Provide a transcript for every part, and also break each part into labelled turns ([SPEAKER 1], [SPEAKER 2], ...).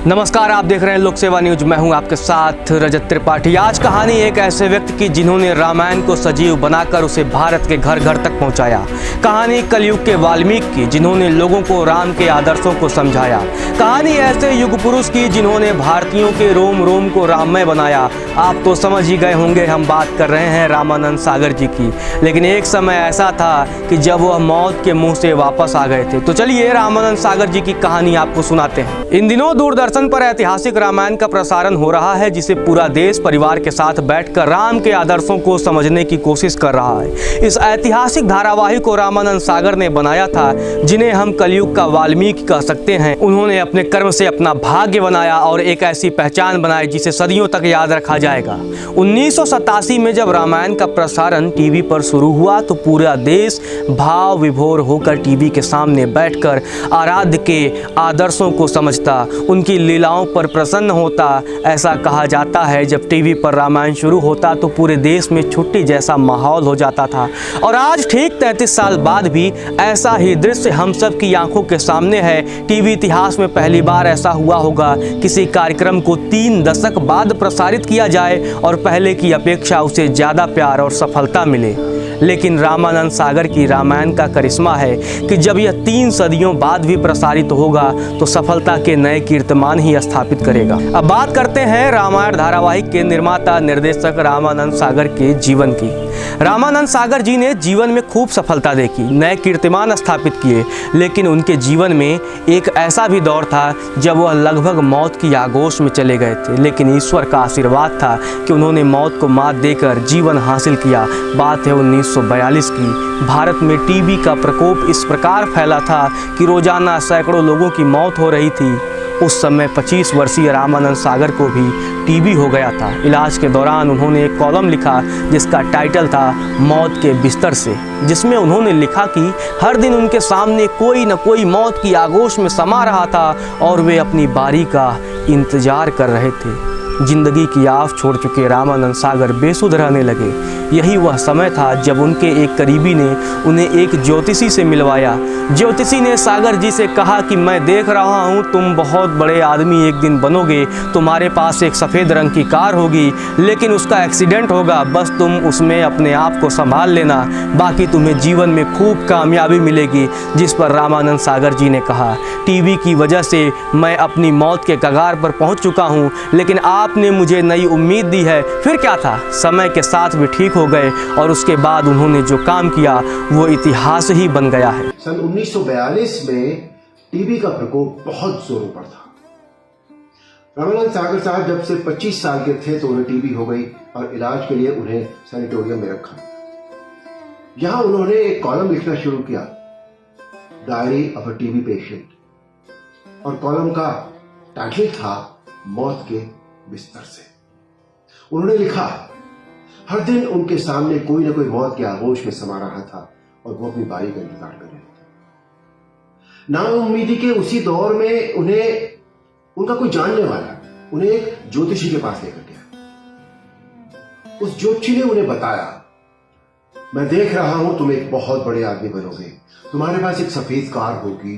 [SPEAKER 1] नमस्कार, आप देख रहे हैं लोक सेवा न्यूज। मैं हूं आपके साथ रजत त्रिपाठी। आज कहानी एक ऐसे व्यक्ति की जिन्होंने रामायण को सजीव बनाकर उसे भारत के घर घर तक पहुंचाया। कहानी कलयुग के वाल्मीकि की, जिन्होंने लोगों को राम के आदर्शों को समझाया। कहानी ऐसे युग पुरुष की जिन्होंने भारतीयों के रोम रोम को राममय बनाया। आप तो समझ ही गए होंगे, हम बात कर रहे हैं रामानंद सागर जी की। लेकिन एक समय ऐसा था कि जब वह मौत के मुंह से वापस आ गए थे। तो चलिए रामानंद सागर जी की कहानी आपको सुनाते हैं। इन दिनों दूरदर्शन पर ऐतिहासिक रामायण का प्रसारण हो रहा है, जिसे पूरा देश परिवार के साथ बैठकर राम के आदर्शों को समझने की कोशिश कर रहा है। इस ऐतिहासिक धारावाहिक को रामानंद सागर ने बनाया था, जिन्हें हम कलयुग का वाल्मीकि कह सकते हैं। उन्होंने अपने कर्म से अपना भाग्य बनाया और एक ऐसी पहचान बनाई जिसे सदियों तक याद रखा जाएगा। 1987 में जब रामायण का प्रसारण टीवी पर शुरू हुआ तो पूरा देश भाव विभोर होकर टीवी के सामने बैठकर आराध्य के आदर्शों को समझता, उनकी लीलाओं पर प्रसन्न होता। ऐसा कहा जाता है जब टीवी पर रामायण शुरू होता तो पूरे देश में छुट्टी जैसा माहौल हो जाता था। और आज ठीक 33 साल बाद भी ऐसा ही दृश्य हम सब की आंखों के सामने है। टीवी इतिहास में पहली बार ऐसा हुआ होगा, किसी कार्यक्रम को 3 दशक बाद प्रसारित किया जाए और पहले की अपेक्षा उसे ज़्यादा प्यार और सफलता मिले। लेकिन रामानंद सागर की रामायण का करिश्मा है कि जब यह 3 सदियों बाद भी प्रसारित होगा तो सफलता के नए कीर्तिमान ही स्थापित करेगा। अब बात करते हैं रामायण धारावाहिक के निर्माता निर्देशक रामानंद सागर के जीवन की। रामानंद सागर जी ने जीवन में खूब सफलता देखी, नए कीर्तिमान स्थापित किए। लेकिन उनके जीवन में एक ऐसा भी दौर था जब वह लगभग मौत की आगोश में चले गए थे। लेकिन ईश्वर का आशीर्वाद था कि उन्होंने मौत को मात देकर जीवन हासिल किया। बात है 1942 की। भारत में टीबी का प्रकोप इस प्रकार फैला था कि रोजाना सैकड़ों लोगों की मौत हो रही थी। उस समय 25 वर्षीय रामानंद सागर को भी टीबी हो गया था। इलाज के दौरान उन्होंने एक कॉलम लिखा जिसका टाइटल था मौत के बिस्तर से, जिसमें उन्होंने लिखा कि हर दिन उनके सामने कोई न कोई मौत की आगोश में समा रहा था और वे अपनी बारी का इंतजार कर रहे थे। जिंदगी की आस छोड़ चुके रामानंद सागर बेसुध रहने लगे। यही वह समय था जब उनके एक करीबी ने उन्हें एक ज्योतिषी से मिलवाया। ज्योतिषी ने सागर जी से कहा कि मैं देख रहा हूँ तुम बहुत बड़े आदमी एक दिन बनोगे, तुम्हारे पास एक सफ़ेद रंग की कार होगी, लेकिन उसका एक्सीडेंट होगा, बस तुम उसमें अपने आप को संभाल लेना, बाकी तुम्हें जीवन में खूब कामयाबी मिलेगी। जिस पर रामानंद सागर जी ने कहा, टीवी की वजह से मैं अपनी मौत के कगार पर पहुँच चुका हूँ, लेकिन आपने मुझे नई उम्मीद दी है। फिर क्या था, समय के साथ भी ठीक हो गए और उसके बाद उन्होंने जो काम किया वो इतिहास ही बन गया है।
[SPEAKER 2] सन 1942 में टीबी का प्रकोप बहुत जोरों पर था। रामानंद सागर साहब जब से 25 साल के थे तो उन्हें टीबी हो गई और इलाज के लिए उन्हें सैनिटोरियम में रखा। यहां उन्होंने एक कॉलम लिखना शुरू किया, diary of a TB patient, और कॉलम का टाइटल था मौत के बिस्तर से। उन्होंने लिखा, हर दिन उनके सामने कोई ना कोई मौत के आगोश में समा रहा था और वो अपनी बारी का इंतजार कर रहे थे। नाउम्मीदी के उसी दौर में उन्हें उनका कोई जानने वाला उन्हें एक ज्योतिषी के पास लेकर गया। उस ज्योतिषी ने उन्हें बताया, मैं देख रहा हूं तुम एक बहुत बड़े आदमी बनोगे, तुम्हारे पास एक सफेद कार होगी,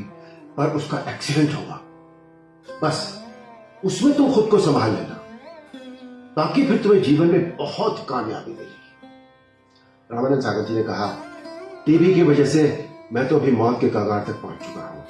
[SPEAKER 2] पर उसका एक्सीडेंट होगा, बस उसमें तुम खुद को संभाल लेना, बाकी फिर तुम्हें जीवन में बहुत कामयाबी मिलेगी। रामानंद सागर जी ने कहा, टीबी की वजह से मैं तो अभी मौत के कगार तक पहुंच चुका हूं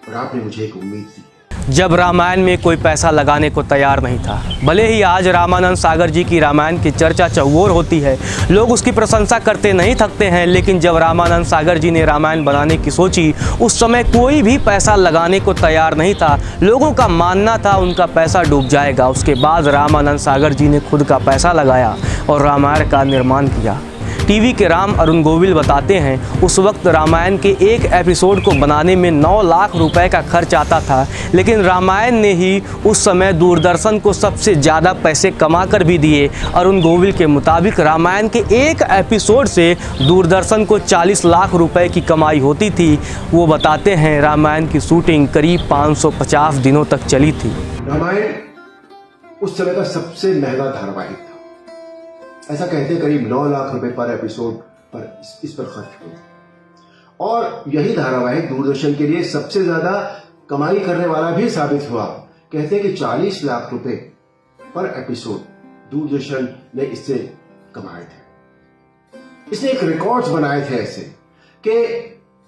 [SPEAKER 2] और आपने मुझे एक उम्मीद दी है।
[SPEAKER 1] जब रामायण में कोई पैसा लगाने को तैयार नहीं था। भले ही आज रामानंद सागर जी की रामायण की चर्चा चौओर होती है, लोग उसकी प्रशंसा करते नहीं थकते हैं, लेकिन जब रामानंद सागर जी ने रामायण बनाने की सोची उस समय कोई भी पैसा लगाने को तैयार नहीं था। लोगों का मानना था उनका पैसा डूब जाएगा। उसके बाद रामानंद सागर जी ने खुद का पैसा लगाया और रामायण का निर्माण किया। टीवी के राम अरुण गोविल बताते हैं, उस वक्त रामायण के एक एपिसोड को बनाने में 9 लाख रुपए का खर्च आता था, लेकिन रामायण ने ही उस समय दूरदर्शन को सबसे ज़्यादा पैसे कमा कर भी दिए। अरुण गोविल के मुताबिक रामायण के एक एपिसोड से दूरदर्शन को 40 लाख रुपए की कमाई होती थी। वो बताते हैं रामायण की शूटिंग करीब 550 दिनों तक चली थी।
[SPEAKER 2] रामायण उस समय का सबसे महंगा धारावाहिक था। ऐसा कहते करीब 9 लाख रुपए पर एपिसोड पर इस पर खर्च हुए और यही धारावाहिक दूरदर्शन के लिए सबसे ज्यादा कमाई करने वाला भी साबित हुआ, कहते हैं कि 40 लाख रुपए पर एपिसोड दूरदर्शन ने इससे कमाए थे। इसने एक रिकॉर्ड्स बनाए थे ऐसे कि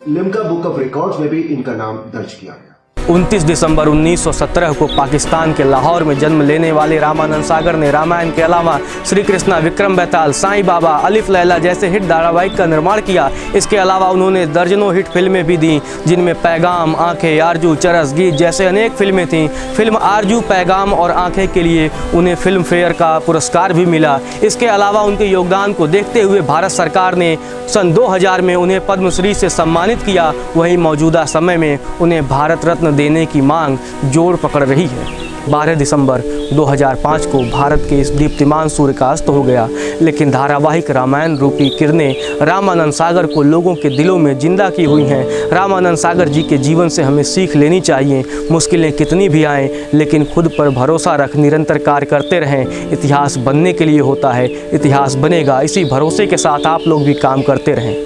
[SPEAKER 2] लिम्का बुक ऑफ रिकॉर्ड्स में भी इनका नाम दर्ज किया गया।
[SPEAKER 1] 29 दिसंबर 1917 को पाकिस्तान के लाहौर में जन्म लेने वाले रामानंद सागर ने रामायण के अलावा श्री कृष्णा, विक्रम बेताल, साईं बाबा, अलिफ लैला जैसे हिट धारावाहिक का निर्माण किया। इसके अलावा उन्होंने दर्जनों हिट फिल्में भी दी, जिनमें पैगाम, आंखें, आरजू, चरस, गीत जैसे अनेक फिल्में थीं। फिल्म आरजू, पैगाम और आंखें के लिए उन्हें फिल्म फेयर का पुरस्कार भी मिला। इसके अलावा उनके योगदान को देखते हुए भारत सरकार ने सन 2000 में उन्हें पद्मश्री से सम्मानित किया। वहीं मौजूदा समय में उन्हें भारत रत्न देने की मांग जोर पकड़ रही है। 12 दिसंबर 2005 को भारत के इस दीप्तिमान सूर्य का अस्त हो गया, लेकिन धारावाहिक रामायण रूपी किरणें रामानंद सागर को लोगों के दिलों में जिंदा की हुई हैं। रामानंद सागर जी के जीवन से हमें सीख लेनी चाहिए। मुश्किलें कितनी भी आएं, लेकिन खुद पर भरोसा रख निरंतर कार्य करते रहें। इतिहास बनने के लिए होता है, इतिहास बनेगा। इसी भरोसे के साथ आप लोग भी काम करते रहें।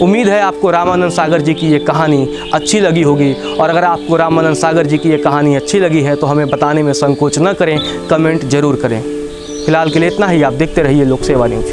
[SPEAKER 1] उम्मीद है आपको रामानंद सागर जी की ये कहानी अच्छी लगी होगी, और अगर आपको रामानंद सागर जी की ये कहानी अच्छी लगी है तो हमें बताने में संकोच न करें, कमेंट जरूर करें। फिलहाल के लिए इतना ही। आप देखते रहिए लोक सेवा न्यूज।